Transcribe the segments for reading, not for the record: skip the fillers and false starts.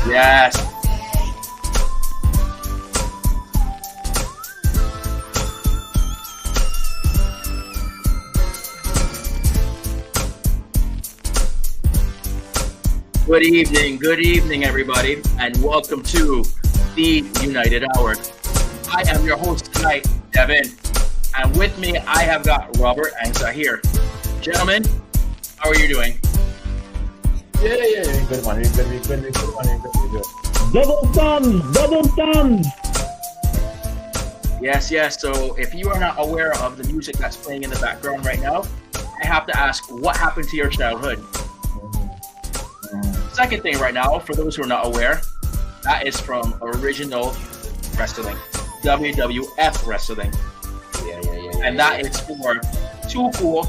Yes. Good evening, everybody, and welcome to the United Hour. I am your host tonight, Devin, and with me I have got Robert and Zahir. Gentlemen, how are you doing? Yeah. Good man. Good. Double thumbs. Yes. So if you are not aware of the music that's playing in the background right now, I have to ask, what happened to your childhood? Second thing right now, for those who are not aware, that is from original wrestling, WWF wrestling. Yeah. And that is for Too Cool,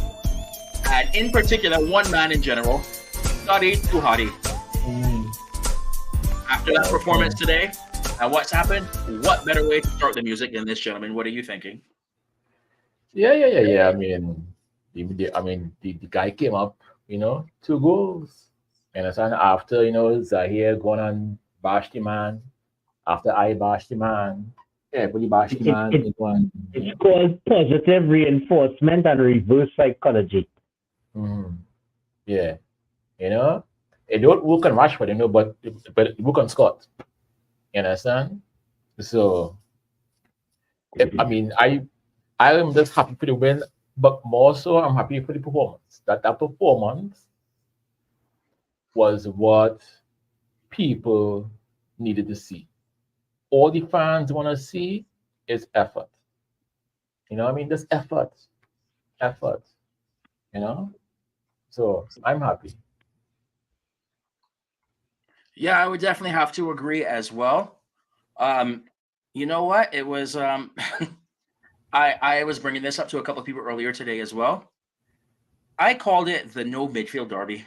and in particular, one man in general, Scotty to Hotty. After that performance today, and what's happened, what better way to start the music than this, gentlemen? What are you thinking? Yeah. I mean, the guy came up, 2 goals. And after, Zahir going on bash the man, after I bash the man, everybody bash the man. It's called positive reinforcement and reverse psychology. Yeah. It don't work on Rashford, but it work on Scott. You understand? So, I am just happy for the win, but more so I'm happy for the performance. That performance was what people needed to see. All the fans want to see is effort. Just effort. So I'm happy. Yeah, I would definitely have to agree as well. You know what? It was I was bringing this up to a couple of people earlier today as well. I called it the no midfield derby.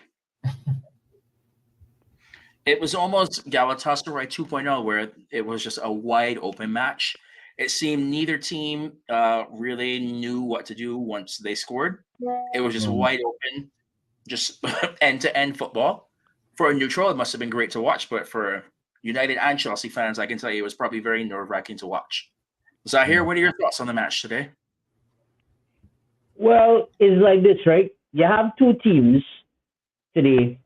It was almost Galatasaray 2.0, where it was just a wide open match. It seemed neither team really knew what to do once they scored. It was just wide open, just end-to-end football. For a neutral, it must have been great to watch, but for United and Chelsea fans, I can tell you it was probably very nerve-wracking to watch. Zahir, what are your thoughts on the match today? Well, it's like this, right? You have two teams today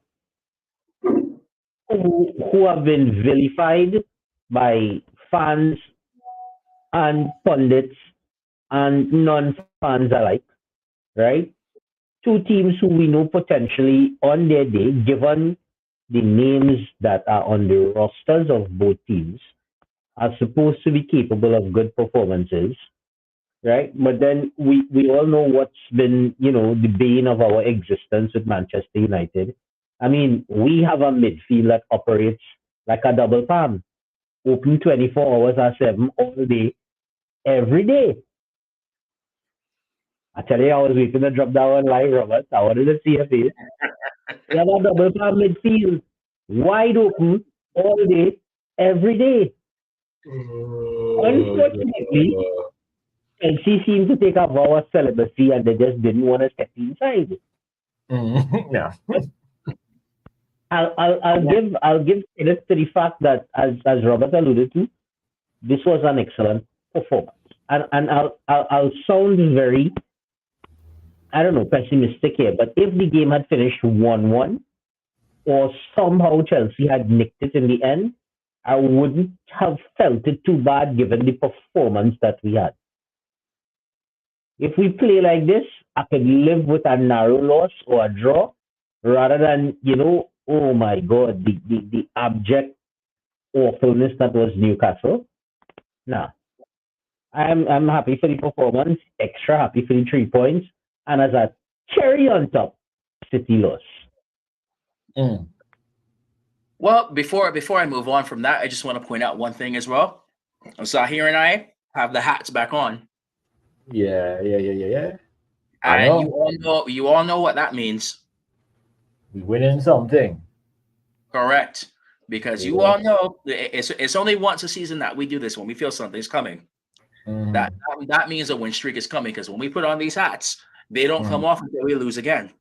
who have been vilified by fans and pundits and non-fans alike, right? Two teams who we know potentially on their day, given the names that are on the rosters of both teams, are supposed to be capable of good performances, right? But then we all know what's been, the bane of our existence with Manchester United. I mean, we have a midfield that operates like a double palm, open 24 hours or 7 all day, every day. I tell you, I was waiting to drop that one live, Robert. I wanted to see your face. We have a double palm midfield, wide open all day, every day. Unfortunately, Chelsea seemed to take up our celibacy and they just didn't want to step inside. Yeah. I'll give credit to the fact that, as Robert alluded to, this was an excellent performance, and I'll sound very, I don't know, pessimistic here, but if the game had finished 1-1, or somehow Chelsea had nicked it in the end, I wouldn't have felt it too bad given the performance that we had. If we play like this, I could live with a narrow loss or a draw rather than, oh my God, the abject awfulness that was Newcastle. Nah. I'm happy for the performance, extra happy for the 3 points, and as a cherry on top, City loss. Well, before I move on from that, I just want to point out one thing as well. Zahir and I have the hats back on. Yeah. I And know. you all know what that means. We winning something. Correct. Because you Yeah. all know it's only once a season that we do this when we feel something's coming. That Mhm. that means a win streak is coming because when we put on these hats, they don't come Mhm. off until we lose again.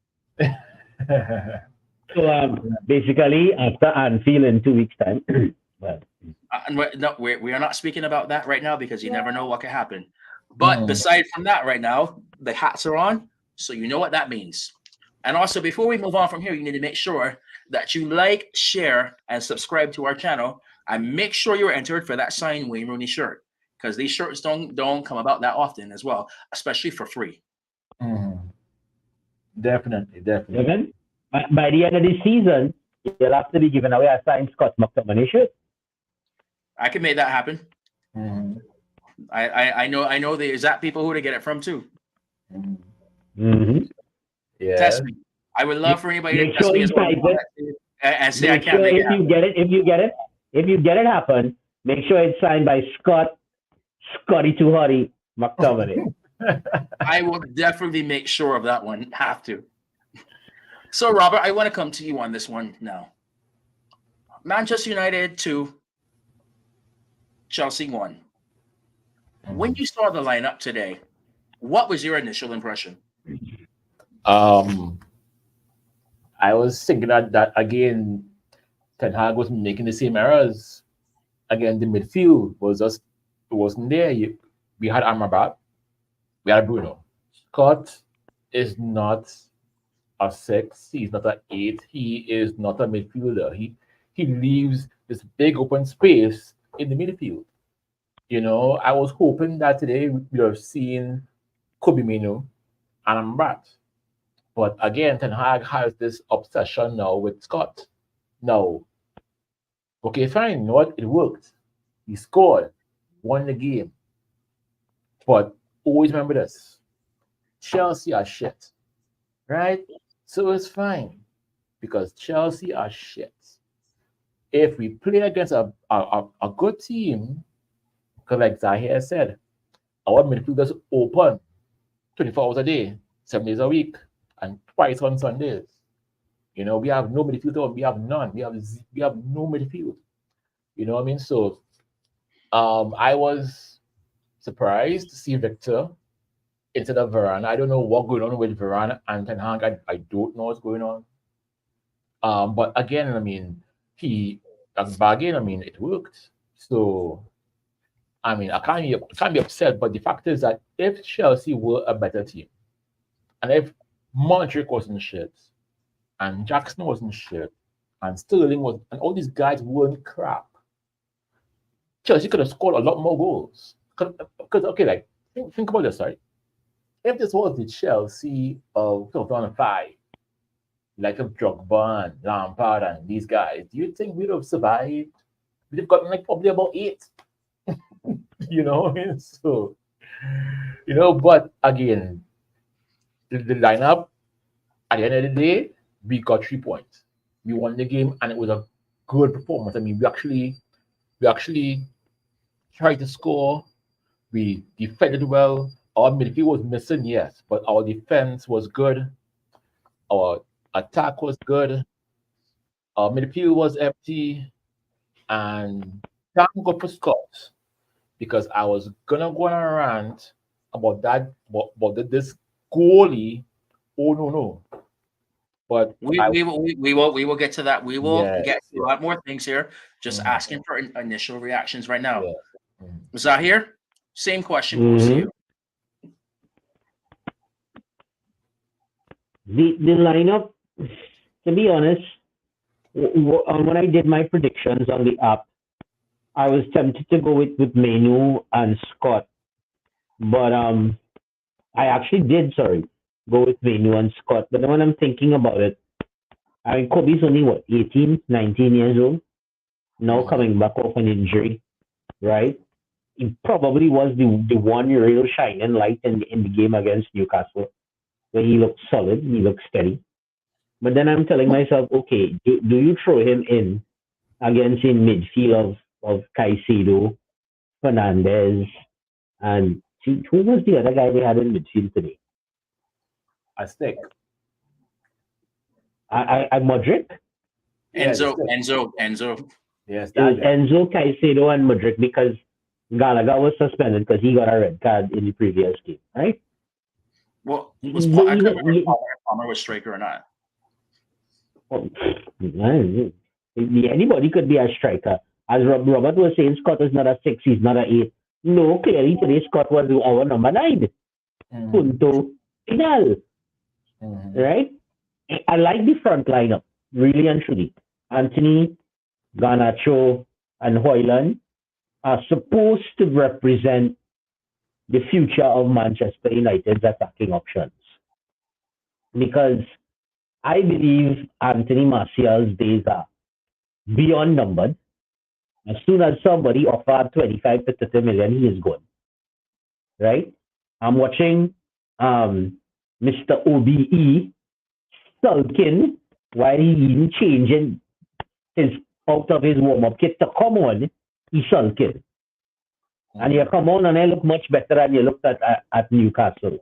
So basically, after Anfield in 2 weeks' time, well, And we are not speaking about that right now because you never know what can happen. But Mhm. beside from that, right now, the hats are on, so you know what that means. And also, before we move on from here, you need to make sure that you like, share, and subscribe to our channel, and make sure you're entered for that signed Wayne Rooney shirt because these shirts don't come about that often as well, especially for free. Mhm. Definitely. even by the end of the season, you'll have to be giving away a signed Scott McTominay shirt. I can make that happen. Mhm. I know the exact people who to get it from too. Mhm. Mm-hmm. Test Yeah. me. I would love for anybody to Make test sure me he as well signs it. and say I Make can't sure make it if you happen. get it, if you get it happen, make sure it's signed by Scotty to Hotty McTominay. I will definitely make sure of that one. Have to. So, Robert, I want to come to you on this one now. Manchester United 2, Chelsea 1. When you saw the lineup today, what was your initial impression? um, I was thinking that again, Ten Hag was making the same errors. Again, the midfield was just it wasn't there. We had Amrabat, we had Bruno. Scott is not a six. He's not an eight. He is not a midfielder. He leaves this big open space in the midfield. I was hoping that today we would have seen Kobe Mino and Amrabat. But again, Ten Hag has this obsession now with Scott. No, okay, fine. You know what? It worked. He scored, won the game. But always remember this: Chelsea are shit, right? So it's fine because Chelsea are shit. If we play against a good team, because like Zahir said, our midfield is open 24 hours a day, 7 days a week, and twice on Sundays. We have no midfield. We have none. We have no midfield. You know what I mean? So I was surprised to see Victor instead of Varane. I don't know what's going on with Varane and Ten Hag. I don't know what's going on. But again, I mean, he as bargain. I mean, it worked. So I mean, I can't be upset. But the fact is that if Chelsea were a better team, and if Modric wasn't shit, and Jackson wasn't shit, and Sterling was, and all these guys weren't crap, Chelsea could have scored a lot more goals. Because okay, like think about this, right? If this was the Chelsea of 2005, like of Drogba and Lampard and these guys, do you think we'd have survived? We'd have gotten like probably about eight. I mean? So, but again, the lineup at the end of the day, we got 3 points. We won the game and it was a good performance. I mean, we actually tried to score. We defended well. Our midfield was missing, yes, but our defense was good. Our attack was good. Our midfield was empty. And thank God for Scott because I was gonna go on a rant about that, about this goalie. Oh no. But We will get to that. We will yes, get to a yes, lot more things here. Just mhm, asking for initial reactions right now. yes. Mhm. Zahir, same question goes to Mm-hmm. you. The lineup, to be honest, when I did my predictions on the app, I was tempted to go with Menu and Scott, but I actually did, sorry, go with Menu and Scott. But then when I'm thinking about it, I mean, Kobe's only what, 18, 19 years old, now Mhm. coming back off an injury, right? He probably was the one real shining light in the game against Newcastle, where he looked solid, he looked steady. But then I'm telling myself, okay, do you throw him in against in midfield of Caicedo, Fernandez, and See, who was the other guy they had in midfield today? A stick. I Modric. Yeah, the Enzo. Yes, It was that guy. Enzo, Caicedo, and Modric because Gallagher was suspended because he got a red card in the previous game, right? Well, I But couldn't even- remember if Palmer was striker or not. Well, anybody could be a striker. As Robert was saying, Scott is not a 6, he's not a 8. No, clearly today Scott was our number 9. Mhm, Punto final, mhm. right? I like the front lineup, really and truly. Anthony, Garnacho, and Hoyland are supposed to represent the future of Manchester United's attacking options. Because I believe Anthony Martial's days are beyond numbered. As soon as somebody offered 25 to 30 million, he is gone. Right? I'm watching Mr. OBE sulking while he even changing his out of his warm-up kit to come on. He's sulking. And you come on and I look much better than you looked at Newcastle.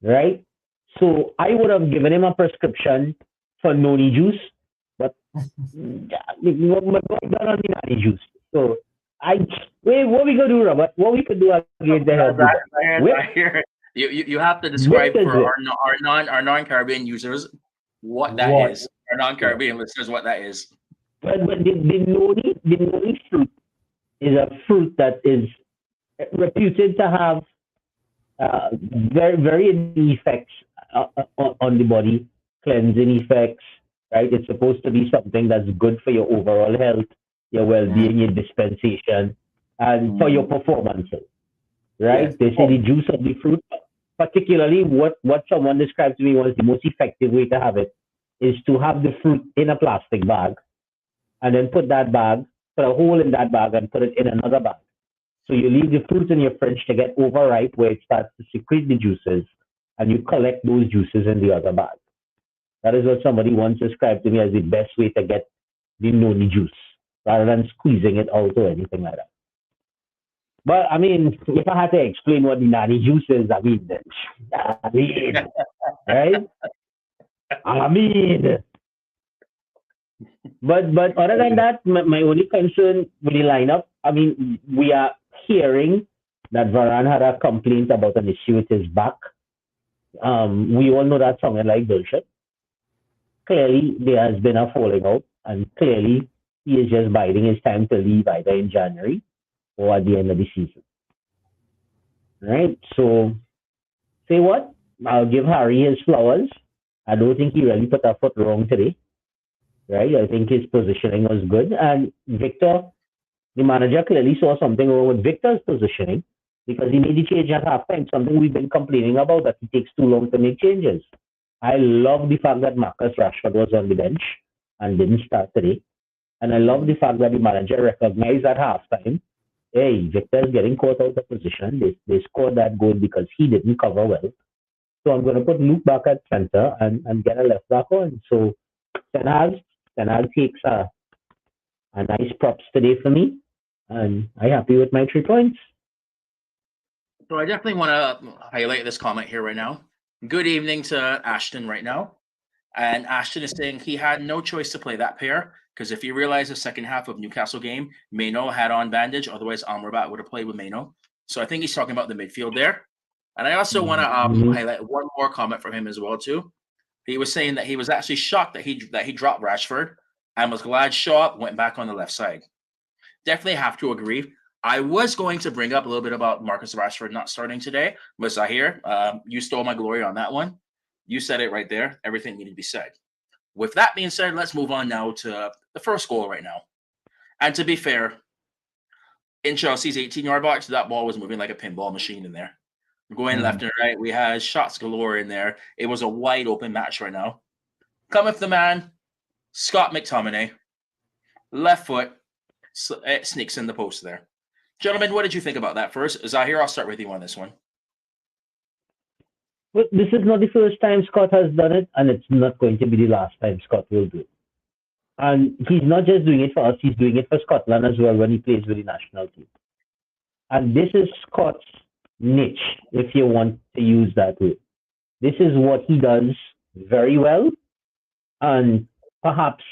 Right? So I would have given him a prescription for noni juice, but what on the noni juice? So what we gonna do, Robert? What we could do against the help? I hear you have to describe for our non-Caribbean users what that is. Our non-Caribbean listeners what that is. But the noni fruit is a fruit that is reputed to have very very effects on the body, cleansing effects, right? It's supposed to be something that's good for your overall health, your well-being, your dispensation, and for your performances, right? Yes. They say the juice of the fruit, particularly what someone described to me was the most effective way to have it, is to have the fruit in a plastic bag and then put a hole in that bag and put it in another bag. So you leave the fruit in your fridge to get overripe where it starts to secrete the juices, and you collect those juices in the other bag. That is what somebody once described to me as the best way to get the noni juice, rather than squeezing it out or anything like that. But I mean, if I had to explain what the noni juice is, right? But other than that, my only concern with the lineup, I mean, we are hearing that Varane had a complaint about an issue with his back. We all know that sounded like bullshit. Clearly, there has been a falling out, and clearly, he is just biding his time to leave either in January or at the end of the season. Right? So, say what? I'll give Harry his flowers. I don't think he really put a foot wrong today. Right? I think his positioning was good. And Victor, the manager, clearly saw something wrong with Victor's positioning because he made the change at halftime, something we've been complaining about, that he takes too long to make changes. I love the fact that Marcus Rashford was on the bench and didn't start today. And I love the fact that the manager recognized at halftime, hey, Victor is getting caught out of position. They scored that goal because he didn't cover well. So I'm going to put Luke back at center and get a left back on. So Ten Hag takes a nice props today for me. And I'm happy with my 3 points. So I definitely want to highlight this comment here right now. Good evening to Ashton right now. And Ashton is saying he had no choice to play that pair because if you realize the second half of Newcastle game, Maino had on bandage. Otherwise, Amrabat would have played with Maino. So I think he's talking about the midfield there. And I also want to highlight one more comment from him as well too. He was saying that he was actually shocked that he dropped Rashford and was glad Shaw went back on the left side. Definitely have to agree. I was going to bring up a little bit about Marcus Rashford not starting today, but Zahir, you stole my glory on that one. You said it right there. Everything needed to be said. With that being said, let's move on now to the first goal right now. And to be fair, in Chelsea's 18-yard box, that ball was moving like a pinball machine in there. Going left and right. We had shots galore in there. It was a wide open match right now. Cometh the man, Scott McTominay. Left foot, it sneaks in the post there. Gentlemen, what did you think about that first? Zahir, I'll start with you on this one. Well, this is not the first time Scott has done it, and it's not going to be the last time Scott will do it. And he's not just doing it for us, he's doing it for Scotland as well when he plays with the national team. And this is Scott's niche, if you want to use that word. This is what he does very well, and perhaps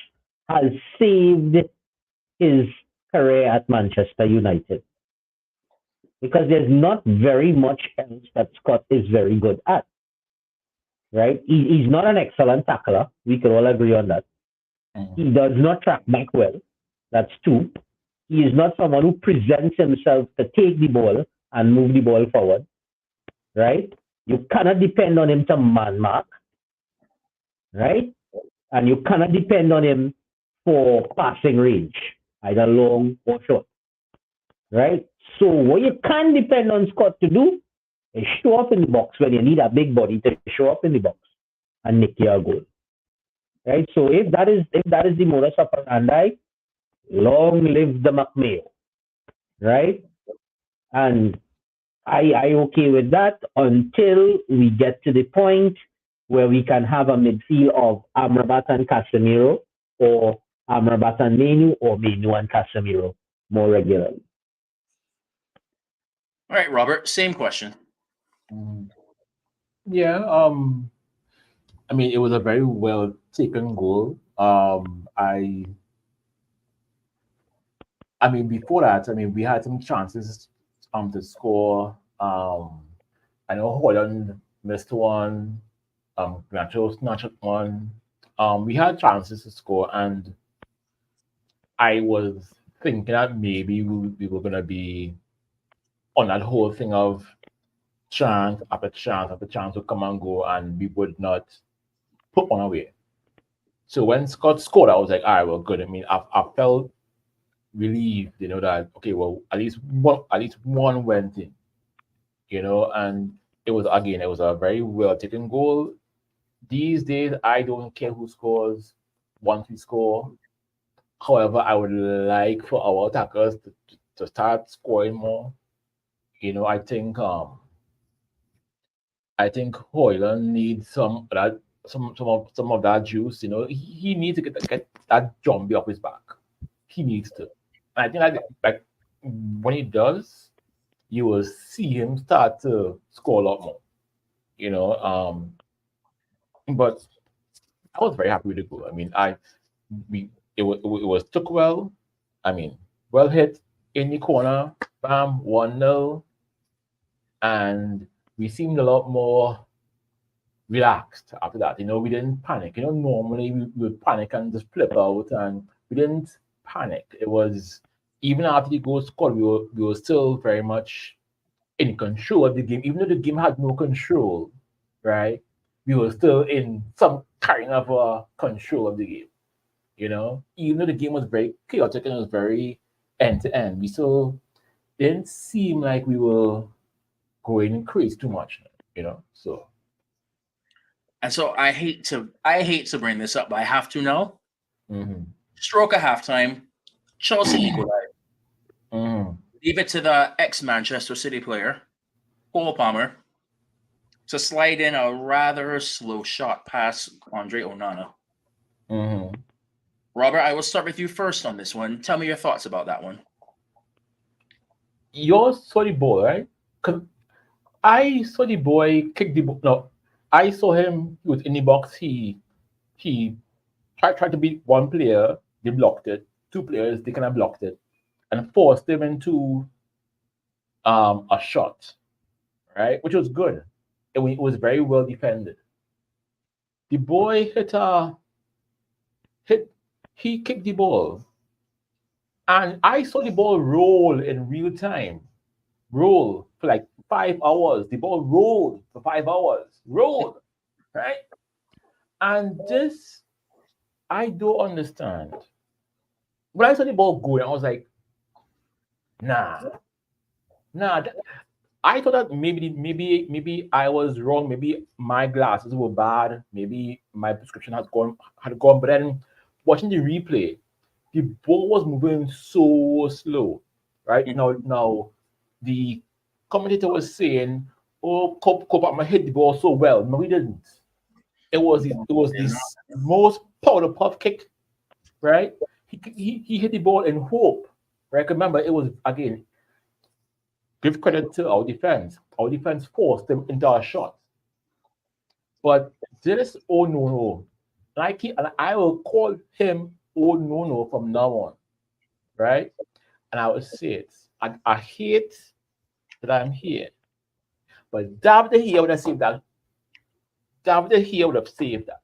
has saved his career at Manchester United. Because there's not very much else that Scott is very good at. Right? He's not an excellent tackler. We can all agree on that. He does not track back well. That's two. He is not someone who presents himself to take the ball and move the ball forward. Right? You cannot depend on him to man mark. Right? And you cannot depend on him for passing range, either long or short. Right? So what you can depend on Scott to do is show up in the box when you need a big body to show up in the box and nick your goal. Right? So if that is the modus operandi, long live the McMayo. Right? And I okay with that until we get to the point where we can have a midfield of Amrabat and Casemiro, or Amrabat and Menu, or Menu and Casemiro more regularly. All right, Robert, same question. Yeah, I mean, it was a very well taken goal. I mean, before that, I mean, we had some chances to score. I know Holland missed one. Nacho snatched one. We had chances to score, and I was thinking that maybe we were gonna be on that whole thing of chance after chance after chance would come and go, and we would not put one away. So when Scott scored, I was like, all right, well, good. I mean, I felt relieved, that okay, well, at least one went in, and it was a very well taken goal. These days, I don't care who scores once we score. However, I would like for our attackers to start scoring more. I think Hoyland needs some of that juice. He needs to get that zombie off his back. He needs to. And I think like when he does, you will see him start to score a lot more. But I was very happy with the goal. I mean, it was took well. I mean, well hit in the corner, bam, 1-0, and we seemed a lot more relaxed after that. We didn't panic. Normally we would panic and just flip out, and we didn't panic. It was, even after the goal scored, we were still very much in control of the game, even though the game had no control, right? We were still in some kind of control of the game. Even though the game was very chaotic and it was very end to end, we still didn't seem like we were going crazy too much. So. And so I hate to bring this up, but I have to know. Mm-hmm. Stroke at halftime, Chelsea equalized. Mm-hmm. Leave it to the ex-Manchester City player, Cole Palmer, to slide in a rather slow shot past Andre Onana. Mm-hmm. Robert, I will start with you first on this one. Tell me your thoughts about that one. You saw the ball, right? Because I saw the boy kick the ball. No, I saw him. He was in the box. He tried to beat one player. They blocked it. Two players, they kind of blocked it, and forced them into a shot, right? Which was good. It was very well defended. The boy he kicked the ball, and I saw the ball roll in real time. Roll for like 5 hours. The ball rolled for 5 hours. Rolled, right? And this, I don't understand. When I saw the ball going, I was like, nah. I thought that maybe I was wrong. Maybe my glasses were bad. Maybe my prescription had gone. But then watching the replay, the ball was moving so slow, right? Now the commentator was saying, "Oh, Copa hit the ball so well." No, he didn't. It was this most powder puff kick, right? He hit the ball in hope, right? Remember, it was again. give credit to our defense. Our defense forced them into our shots. But this oh no, and I will call him oh no from now on, right? And I will say it. I hate that I'm here, but David here would have saved that. David here would have saved that.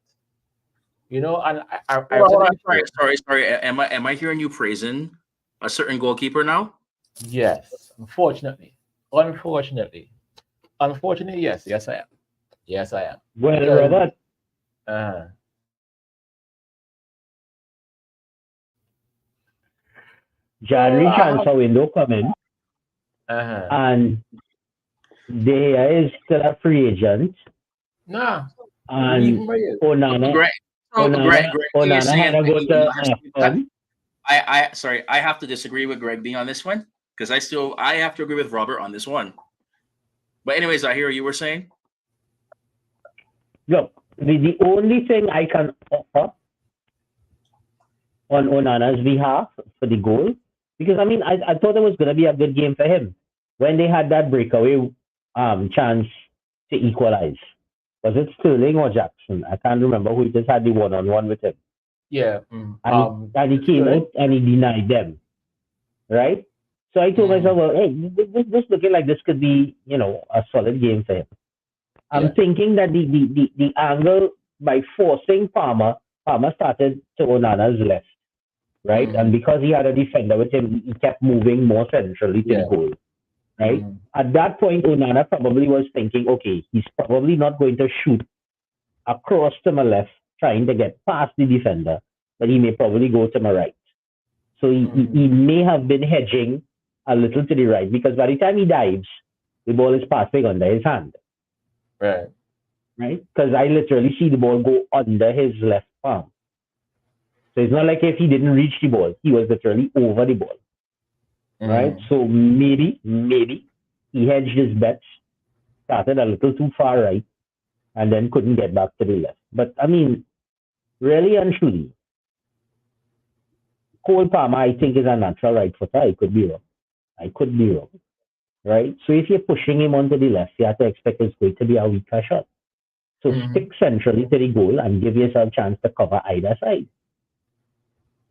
You know, and I Hold said on, it before. sorry. Am I hearing you praising a certain goalkeeper now? Yes, unfortunately, yes, I am. Yes, I am. Well, Because, Robert, uh, January I have, transfer window coming, uh, and De Gea is still a free agent, nah, leave and him right here. Onana, Greg, so Greg, when you're Onana had saying to go you to have to do that, F1. I have to disagree with Greg B on this one because I have to agree with Robert on this one. But anyways, I hear you were saying. Look, the only thing I can offer on Onana's behalf for the goal, because I mean, I thought it was going to be a good game for him when they had that breakaway chance to equalize. Was it Sterling or Jackson? I can't remember who just had the one-on-one with him. Yeah. And he came out and he denied them, right? So I told myself, well, hey, this looking like this could be, a solid game for him. I'm thinking that the angle by forcing Palmer started to Onana's left, right? And because he had a defender with him, he kept moving more centrally to the goal, right? At that point, Onana probably was thinking, okay, he's probably not going to shoot across to my left, trying to get past the defender, but he may probably go to my right. So he may have been hedging a little to the right because by the time he dives, the ball is passing under his hand. Right. Right? Because I literally see the ball go under his left palm. So it's not like if he didn't reach the ball, he was literally over the ball. Right? So maybe he hedged his bets, started a little too far right, and then couldn't get back to the left. But I mean, really and truly, Cole Palmer, I think, is a natural right footer. I could be wrong. Right? So if you're pushing him onto the left, you have to expect it's going to be a weaker shot. So stick centrally to the goal and give yourself a chance to cover either side.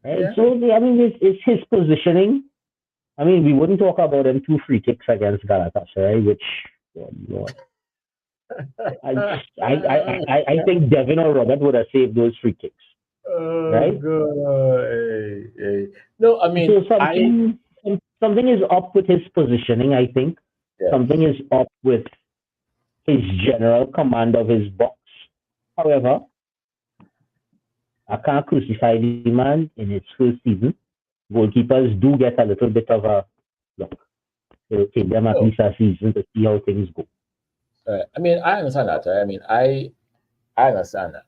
Right? Yeah. So, I mean, it's his positioning. I mean, we wouldn't talk about them 2 free kicks against Galatasaray, which, I think Devin or Robert would have saved those free kicks. Right? God. Hey. No, I mean, so something is up with his positioning, I think. Yes. Something is up with his general command of his box. However, I can't crucify the man in his first season. Goalkeepers do get a little bit of a look. It'll take them at least a season to see how things go. I mean, I understand that. Right? I mean, I understand that.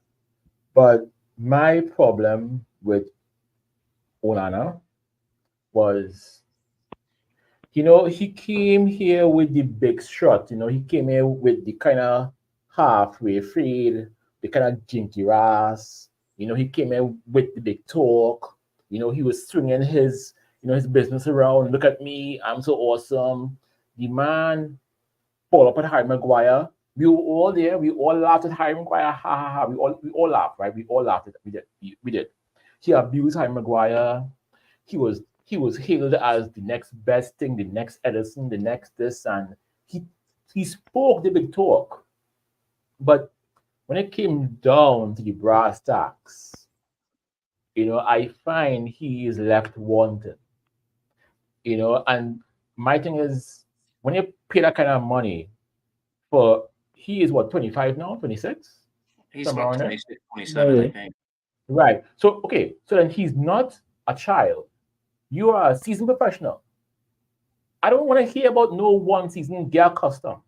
But my problem with Onana was, he came here with the big shot. He came here with the kind of halfway fade, the kind of jinky ass. He came in with the big talk. He was swinging his business around. Look at me, I'm so awesome. The man pulled up at Harry Maguire. We were all there. We all laughed at Harry Maguire. Ha ha ha. We all laughed, right? We all laughed at it. We did. He abused Harry Maguire. He was hailed as the next best thing, the next Edison, the next this, and he spoke the big talk. But when it came down to the brass tacks, I find he is left wanting. And my thing is, when you pay that kind of money he is what, 25 now, 26? He's about 26, 27, I think. Right. So, okay. So then he's not a child. You are a seasoned professional. I don't want to hear about no one season gear custom.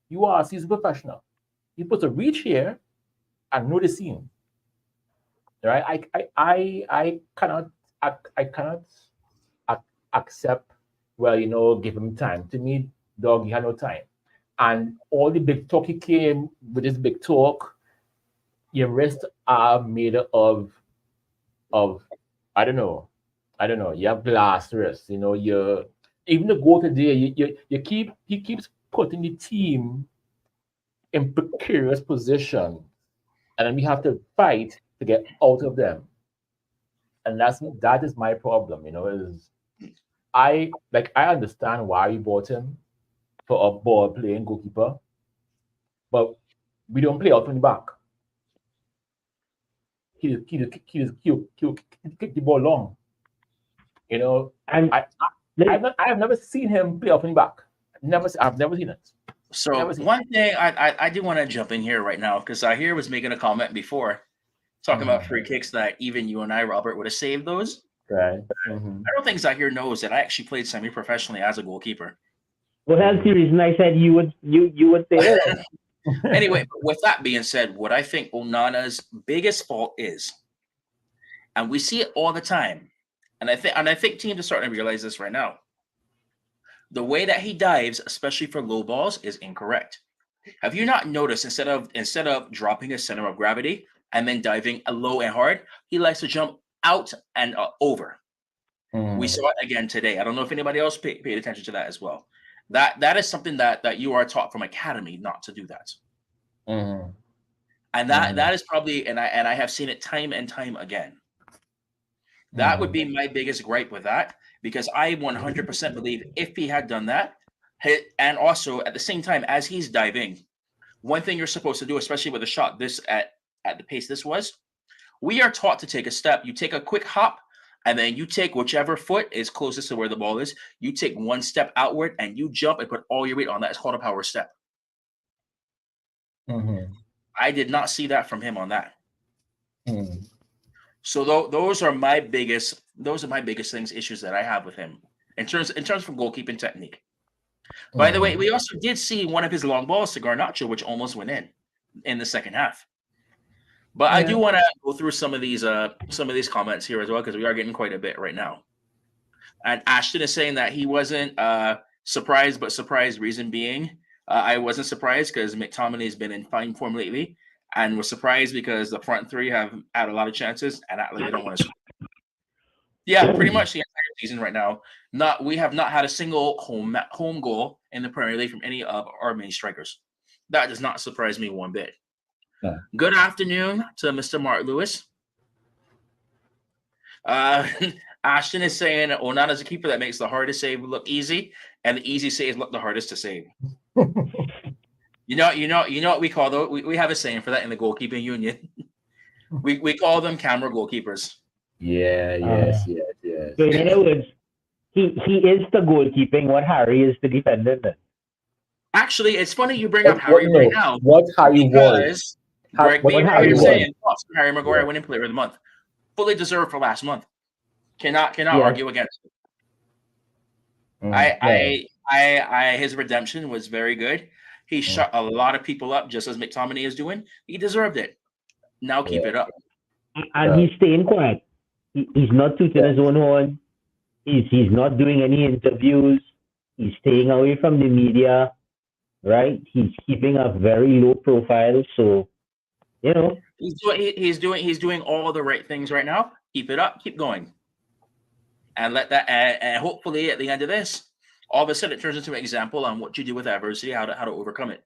You are a seasoned professional. You're supposed to reach here and know the scene. Right? I cannot accept, give him time. To me, dog, he had no time. And all the big talk, he came with this big talk. Your wrists are made of I don't know. You have glass wrists. Your even the goal today, he keeps putting the team in precarious position, and then we have to fight to get out of them. And that is my problem, is I understand why we bought him for a ball playing goalkeeper, but we don't play out from the back. He kick the ball long. And I have never seen him play out from the back. I've never seen it. So one thing I do want to jump in here right now, because Zahir was making a comment before talking about free kicks that even you and I, Robert, would have saved those. Right. I don't think Zahir knows that I actually played semi-professionally as a goalkeeper. Well, that's the reason I said you would say that. Anyway, with that being said, what I think Onana's biggest fault is, and we see it all the time, and I think teams are starting to realize this right now. The way that he dives, especially for low balls, is incorrect. Have you not noticed instead of dropping his center of gravity and then diving low and hard, he likes to jump out and over? We saw it again today. I don't know if anybody else paid attention to that as well. That is something that you are taught from academy not to do that. And that is probably, and I have seen it time and time again. That would be my biggest gripe with that, because I 100% believe if he had done that, and also at the same time as he's diving, one thing you're supposed to do, especially with a shot this at the pace this was, we are taught to take a step. You take a quick hop, and then you take whichever foot is closest to where the ball is. You take one step outward, and you jump and put all your weight on that. It's called a power step. I did not see that from him on that. So those are my biggest things, issues that I have with him in terms of goalkeeping technique. By the way, we also did see one of his long balls to Garnacho, which almost went in the second half. But I do want to go through some of these comments here as well, because we are getting quite a bit right now. And Ashton is saying that he wasn't surprised, but surprised reason being, I wasn't surprised because McTominay has been in fine form lately, and was surprised because the front three have had a lot of chances and they don't want to score. Yeah, pretty much the entire season right now. We have not had a single home goal in the Premier League from any of our main strikers. That does not surprise me one bit. Good afternoon to Mr. Mark Lewis. Ashton is saying Onana's a keeper that makes the hardest save look easy, and the easy saves look the hardest to save. You know what we call those? We have a saying for that in the goalkeeping union. we call them camera goalkeepers. Yes. So in other words, he is the goalkeeping what Harry is the defender. Actually, it's funny you bring up Harry right now. What Harry was? Greg Beaver here saying Harry Maguire winning player of the month, fully deserved for last month. Cannot argue against it. His redemption was very good. He shut a lot of people up, just as McTominay is doing. He deserved it. Now keep it up. And he's staying quiet. He's not tooting his own horn. He's not doing any interviews. He's staying away from the media, right? He's keeping a very low profile. So, he's doing all the right things right now. Keep it up. Keep going. And let that. And hopefully, at the end of this, all of a sudden, it turns into an example on what you do with adversity, how to overcome it.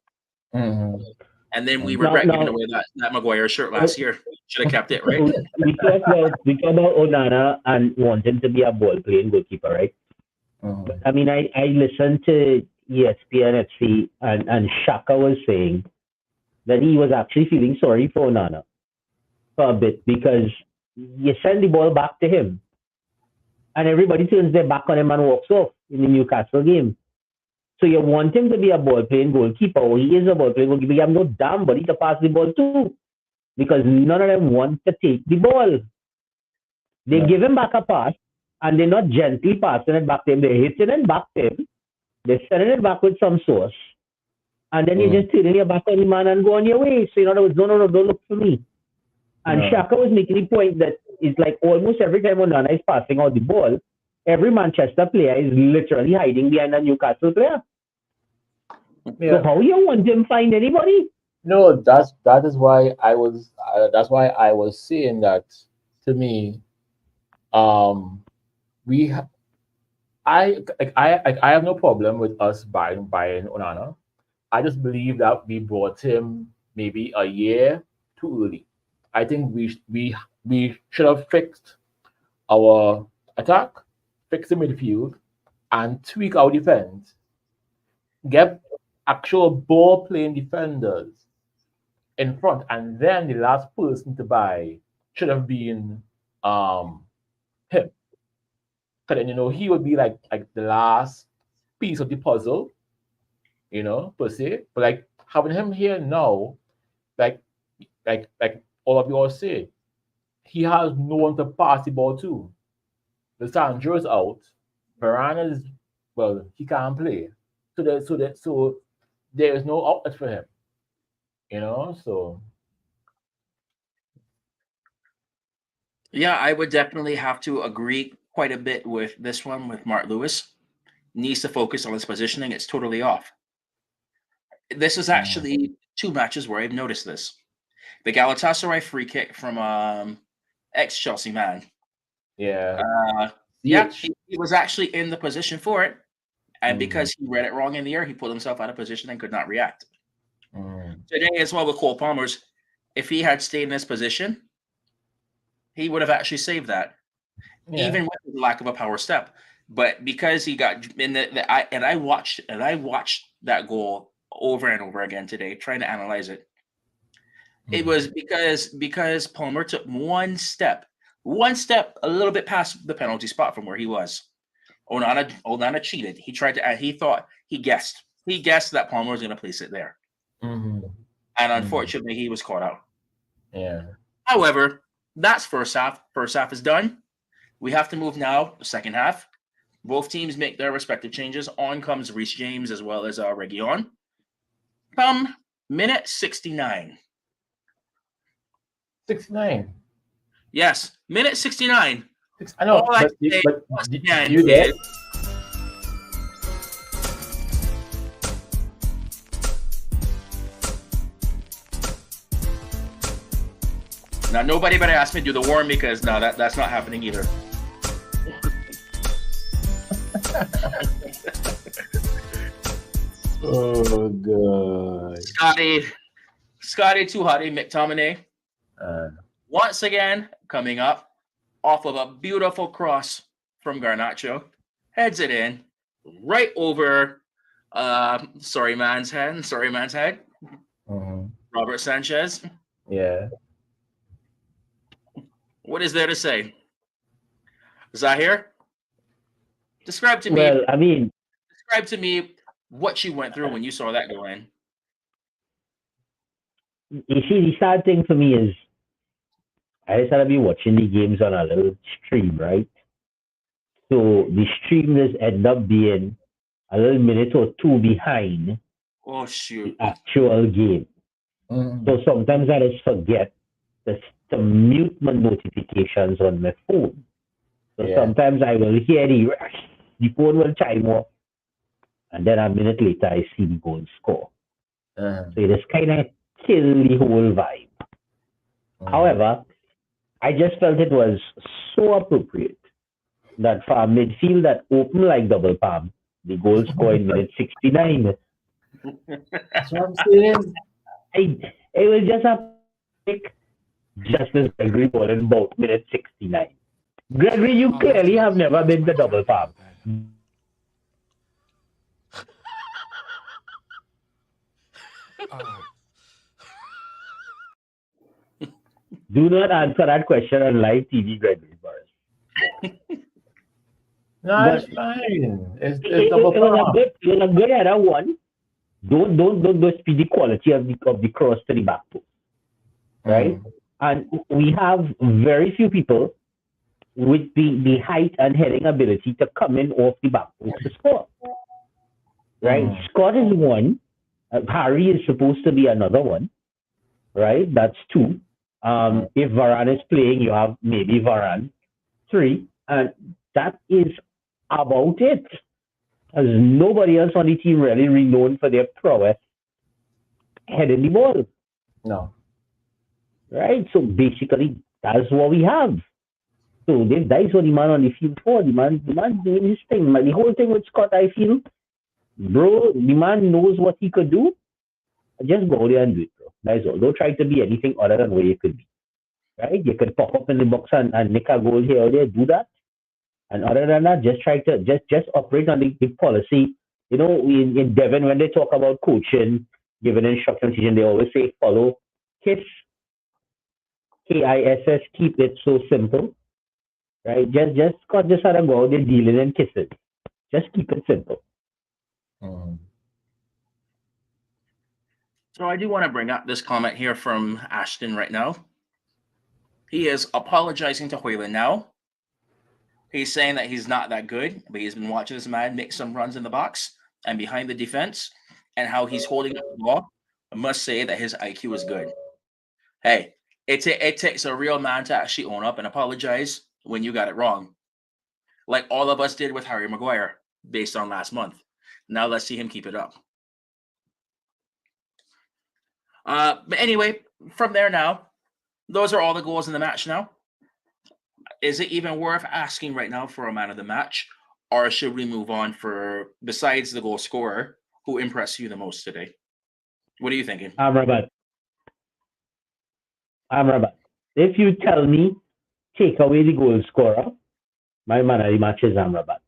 And then we regret giving away that Maguire shirt last year. Should have kept it, right? We talk about Onana and wanting to be a ball-playing goalkeeper, right? I mean, I listened to ESPN FC, and Shaka was saying that he was actually feeling sorry for Onana for a bit, because you send the ball back to him, and everybody turns their back on him and walks off in the Newcastle game. So you want him to be a ball-playing goalkeeper, or he is a ball-playing goalkeeper. You have no damn body to pass the ball to, because none of them want to take the ball. They give him back a pass, and they're not gently passing it back to him. They're hitting it back to him. They're sending it back with some sauce. And then you just turn your back on the man and go on your way. So in other words, no, don't look for me. And Shaka was making the point that it's like almost every time Onana is passing out the ball, every Manchester player is literally hiding behind a Newcastle player. So how you want him find anybody? No, that is why I was saying that, to me, I have no problem with us buying Onana. I just believe that we bought him maybe a year too early. I think we should have fixed our attack, fix the midfield, and tweak our defense. Get actual ball playing defenders in front, and then the last person to buy should have been um him. Because then he would be like the last piece of the puzzle, per se. But like having him here now, like like all of you all say, he has no one to pass the ball to. The Sandro's out. Varane is, well, he can't play. So there is no outlet for him. So Yeah, I would definitely have to agree quite a bit with this one with Mark Lewis. Needs to focus on his positioning. It's totally off. This is actually two matches where I've noticed this. The Galatasaray free kick from ex-Chelsea man. yeah. He was actually in the position for it. And because he read it wrong in the air, he pulled himself out of position and could not react. Today as well with Cole Palmer's, if he had stayed in this position, he would have actually saved that, even with the lack of a power step. But because he got in I watched that goal over and over again today, trying to analyze it. It was because Palmer took one step a little bit past the penalty spot from where he was. Onana cheated. He guessed that Palmer was going to place it there. And unfortunately, he was caught out. Yeah. However, that's first half. First half is done. We have to move now to second half. Both teams make their respective changes. On comes Reece James as well as Reguilon. Come minute 69. 69. Yes, minute 69. I know, but you get. Now, nobody better ask me to do the warm because no, that's not happening either. Oh god. Scotty too Hotty McTominay. Once again, coming up off of a beautiful cross from Garnacho, heads it in right over sorry man's head. Robert Sanchez. Yeah. What is there to say? Zahir? Describe to me what you went through when you saw that go in. You see, the sad thing for me is I just had to be watching the games on a little stream, right? So the stream just end up being a little minute or two behind the actual game. So sometimes I just forget to mute my notifications on my phone. So sometimes I will hear the phone will chime off, and then a minute later I see the goal score. So it just kind of kill the whole vibe. However, I just felt it was so appropriate that for a midfield that opened like double palm, the goal score in minute 69. That's what I'm saying. It was just a pick. Justice Gregory ball in about minute 69. Gregory, you clearly have never been to double palm. Do not answer that question on live TV, Gregory Boris. No, it's fine. It's double palm. It was a good header one. Don't speed the quality of the cross to the back post. Right? And we have very few people with the height and heading ability to come in off the back post to score. Right? Scott is one. Harry is supposed to be another one. Right? That's two. If Varane is playing, you have maybe Varane. Three. And that is about it. There's nobody else on the team really renowned for their prowess heading the ball. No. Right? So basically, that's what we have. So that is what the man on the field for. The man doing his thing. The whole thing with Scott, I feel, bro, the man knows what he could do. Just go there and do it, bro. That is all. Don't try to be anything other than what you could be. Right? You could pop up in the box and nick a goal here or there, do that. And other than that, just try to just operate on the policy. You know, in Devin, when they talk about coaching, giving instructions, they always say follow KISS, KISS, keep it so simple. Right? Just Scott just had to go out there dealing in kisses. Just keep it simple. So I do want to bring up this comment here from Ashton right now. He is apologizing to Hoyland now. He's saying that he's not that good, but he's been watching this man make some runs in the box and behind the defense, and how he's holding up the ball. I must say that his IQ is good. Hey, it takes a real man to actually own up and apologize when you got it wrong. Like all of us did with Harry Maguire based on last month. Now let's see him keep it up. But anyway, from there now, those are all the goals in the match now. Is it even worth asking right now for a man of the match? Or should we move on for, besides the goal scorer, who impressed you the most today? What are you thinking? Amrabat. If you tell me, take away the goal scorer, my man of the match is Amrabat.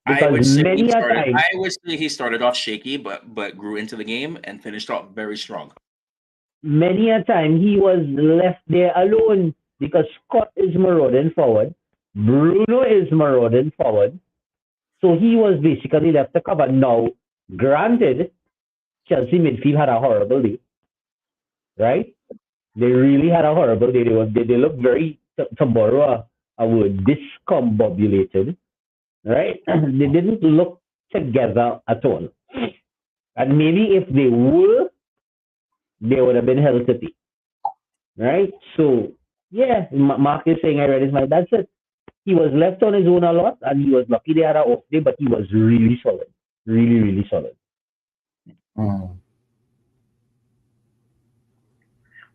I would say he started off shaky, but grew into the game and finished off very strong. Many a time he was left there alone because Scott is marauding forward, Bruno is marauding forward, so he was basically left to cover. Now, granted, Chelsea midfield had a horrible day, right? They really had a horrible day. They looked very, to borrow a word, discombobulated. Right? They didn't look together at all. And maybe if they were, they would have been held to pay. Right? So, yeah, Mark is saying I read his mind. That's it. He was left on his own a lot, and he was lucky they had an off day, but he was really solid. Really, really solid.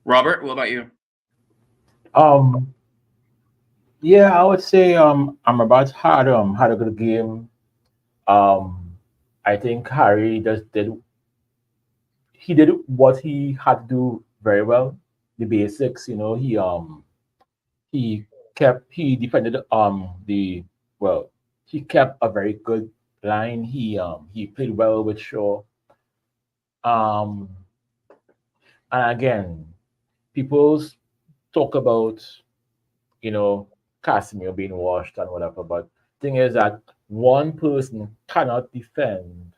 Robert, what about you? Yeah, I would say Amrabat had a good game. I think Harry just did what he had to do very well. The basics, he defended he kept a very good line. He played well with Shaw. And again, people talk about Casemiro being washed and whatever, but thing is that one person cannot defend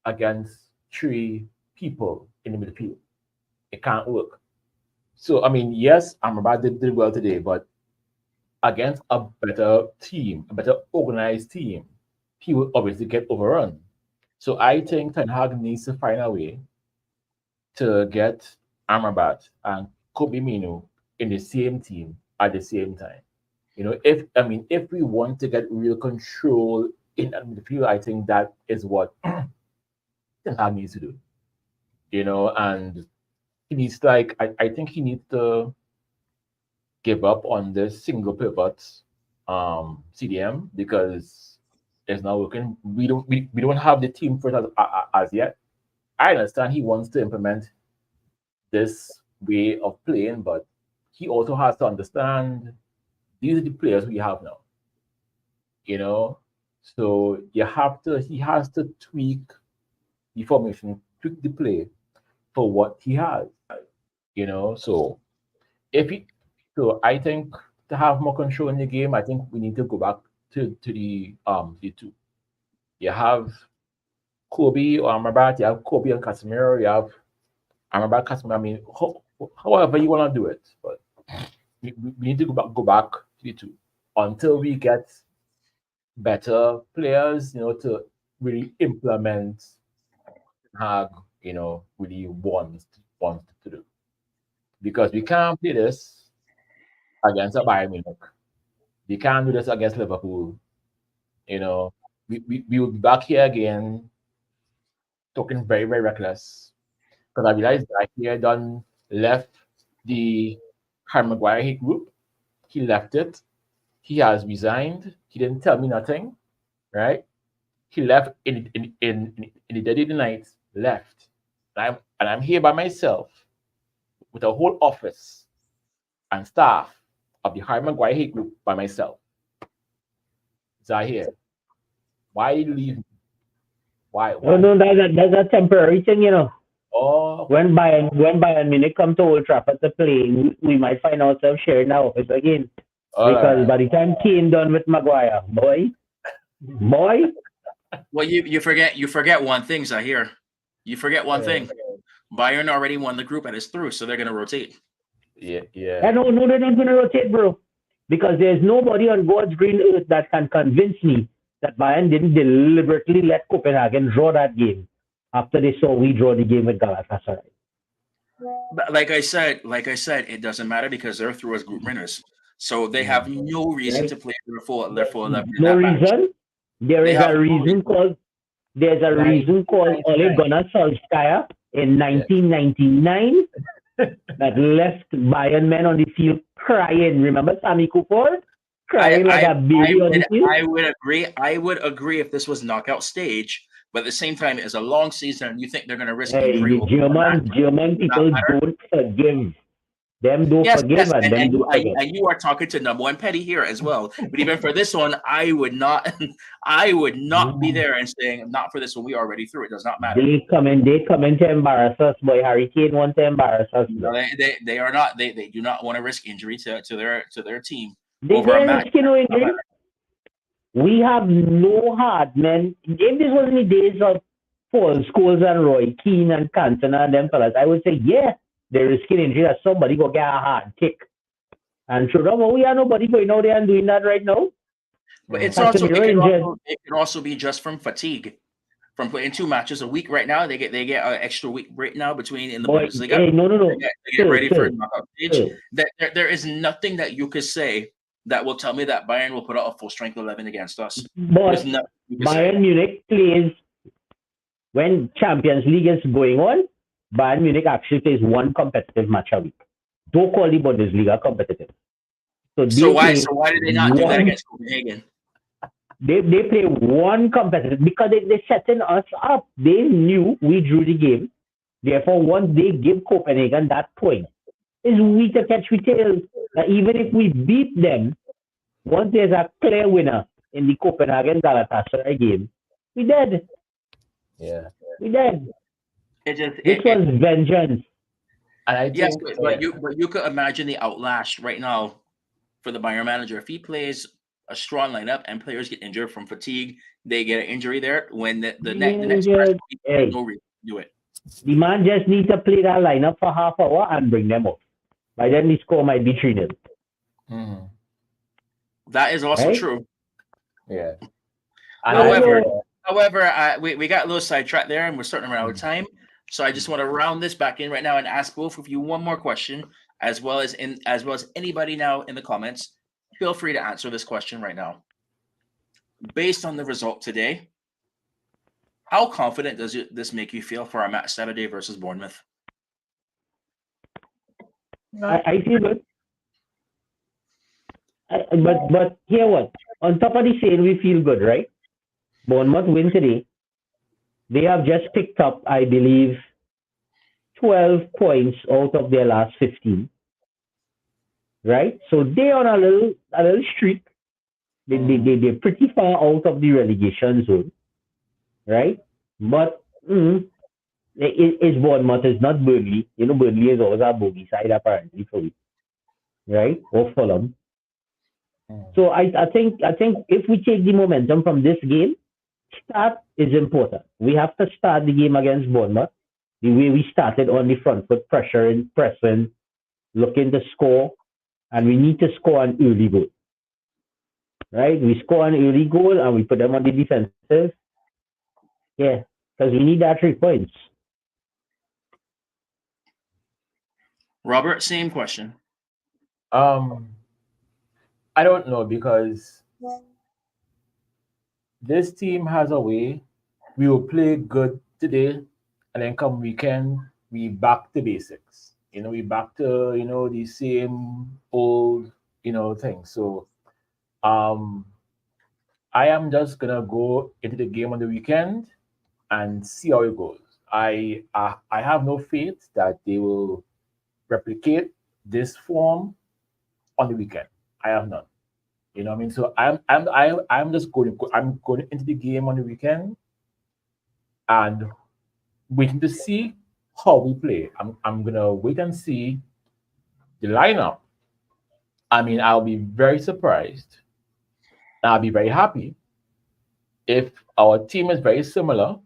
against three people in the midfield. It can't work. So I mean, yes, Amrabat did well today, but against a better team, a better organized team, he will obviously get overrun. So I think Ten Hag needs to find a way to get Amrabat and Kobe Mino in the same team at the same time. If we want to get real control in the midfield, I think that is what Ten Hag needs to do. And he needs to, I think he needs to give up on this single pivot CDM because it's not working. We don't have the team for it as yet. I understand he wants to implement this way of playing, but he also has to understand these are the players we have now. So he has to tweak the formation, tweak the play for what he has. So I think to have more control in the game, I think we need to go back to the two. You have Kobe or Amrabat, you have Kobe and Casemiro, you have Amrabat, Casemiro. I mean, however you want to do it, but we need to go back to the two until we get better players, to really implement Hag, really wants to do. Because we can't play this against a Bayern Munich. We can't do this against Liverpool. We will be back here again talking very, very reckless. Because I realized that I here done left the Harry Maguire hate group He left it. He has resigned. He didn't tell me nothing, right? He left in the dead of the night, left. And I'm here by myself with a whole office and staff of the Harry Maguire hate group by myself. Zahir, why did you leave me? Why? Oh no, that's a temporary thing, you know. Oh, When Bayern Munich come to Old Trafford to play, we might find ourselves sharing our office again. all Because right. by the time Kane done with Maguire, boy, Well, you forget one thing, Zahir. You forget one thing. Bayern already won the group and it's through, so they're going to rotate. Yeah. no, they're not going to rotate, bro. Because there's nobody on God's green earth that can convince me that Bayern didn't deliberately let Copenhagen draw that game after they saw we draw the game with Galatasaray. But like I said, it doesn't matter because they're through as group winners. So they have no reason to play their full 11 in No that match. reason. They have no reason. There's a reason called Ole Gunnar Solskjaer in 1999 that left Bayern men on the field crying. Remember Sammy Cooper? Crying like a baby on the field? I would agree if this was knockout stage, but at the same time, it's a long season and you think they're going to risk injury. German people don't forgive. Them don't forgive and them don't forget. And you are talking to number one petty here as well. But even for this one, I would not be there and saying not for this one. We already through. It does not matter. They come in to embarrass us, boy. Harry Kane want to embarrass us. No, they are not. They do not want to risk injury to their team. They risk no injury. We have no heart, man. If this was in the days of Paul Scholes and Roy Keane and Cantona and them fellas, I would say, yeah, they're risking injury that somebody go get a hard kick. And sure, but we are nobody going out there and doing that right now. But it can also be just from fatigue. From playing 2 matches a week right now, they get an extra week break now between in the Bundesliga. Hey, no. They get ready for a knockout stage. There is nothing that you could say that will tell me that Bayern will put out a full strength 11 against us. But Bayern Munich plays when Champions League is going on. Bayern Munich actually plays one competitive match a week. Don't call the Bundesliga competitive. So why did they not do that against Copenhagen? They play one competitive because they're setting us up. They knew we drew the game. Therefore, once they give Copenhagen that point, it's we to catch we tail. Even if we beat them, once there's a clear winner in the Copenhagen Galatasaray game, we dead. Yeah. We dead. This was vengeance. And but you could imagine the outlash right now for the Bayern manager. If he plays a strong lineup and players get injured from fatigue, they get an injury there. When the next person has no reason to do it. The man just needs to play that lineup for half hour and bring them up. By then the score might be 3-0. That is also true. Yeah. However, we got a little sidetracked there and we're starting to run out of time. So I just want to round this back in right now and ask both of you one more question, as well as anybody now in the comments. Feel free to answer this question right now. Based on the result today, how confident does this make you feel for our match Saturday versus Bournemouth? I feel good. But here what? On top of the saying we feel good, right? Bournemouth win today. They have just picked up, I believe, 12 points out of their last 15. Right? So they're on a little streak. They're pretty far out of the relegation zone. Right? But it's Bournemouth, it's not Burnley. You know, Burnley is always a bogey side apparently for me. Right? Or Fulham. So I think if we take the momentum from this game, start is important. We have to start the game against Bournemouth the way we started on the front foot, pressuring, pressing, looking to score, and we need to score an early goal. Right? We score an early goal and we put them on the defensive. Yeah, because we need that 3 points. Robert, same question. I don't know because this team has a way. We will play good today, and then come weekend, we back to basics. We back to the same old thing. So um I am just gonna go into the game on the weekend and see how it goes. I have no faith that they will replicate this form on the weekend. I have none. You know what I mean? So I'm just I'm going into the game on the weekend and waiting to see how we play. I'm gonna wait and see the lineup. I mean, I'll be very surprised. I'll be very happy if our team is very similar.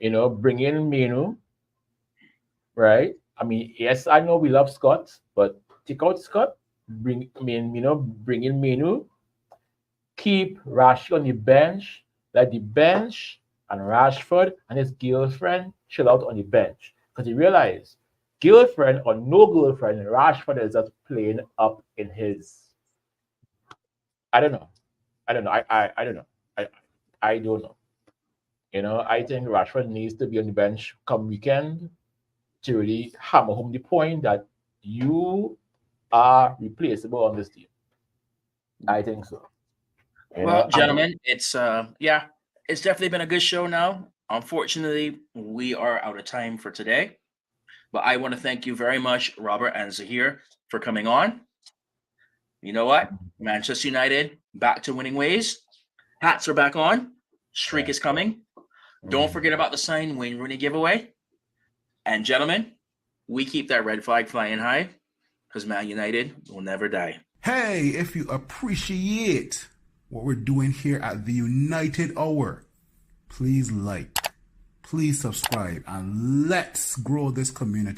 Bring in Menu, right? I mean, yes, I know we love Scott, but take out Scott, bring in Menu, keep Rashi on the bench, let the bench and Rashford and his girlfriend chill out on the bench. Because you realize, girlfriend or no girlfriend, Rashford is just playing up in his. I don't know. I don't know. I don't know. I don't know. I think Rashford needs to be on the bench come weekend to really hammer home the point that you are replaceable on this team. I think so. Well, gentlemen, it's it's definitely been a good show now. Unfortunately, we are out of time for today. But I want to thank you very much, Robert and Zahir, for coming on. You know what? Manchester United back to winning ways. Hats are back on. Streak is coming. Don't forget about the signed Wayne Rooney giveaway. And gentlemen, we keep that red flag flying high because Man United will never die. Hey, if you appreciate what we're doing here at the United Hour, please like, please subscribe, and let's grow this community.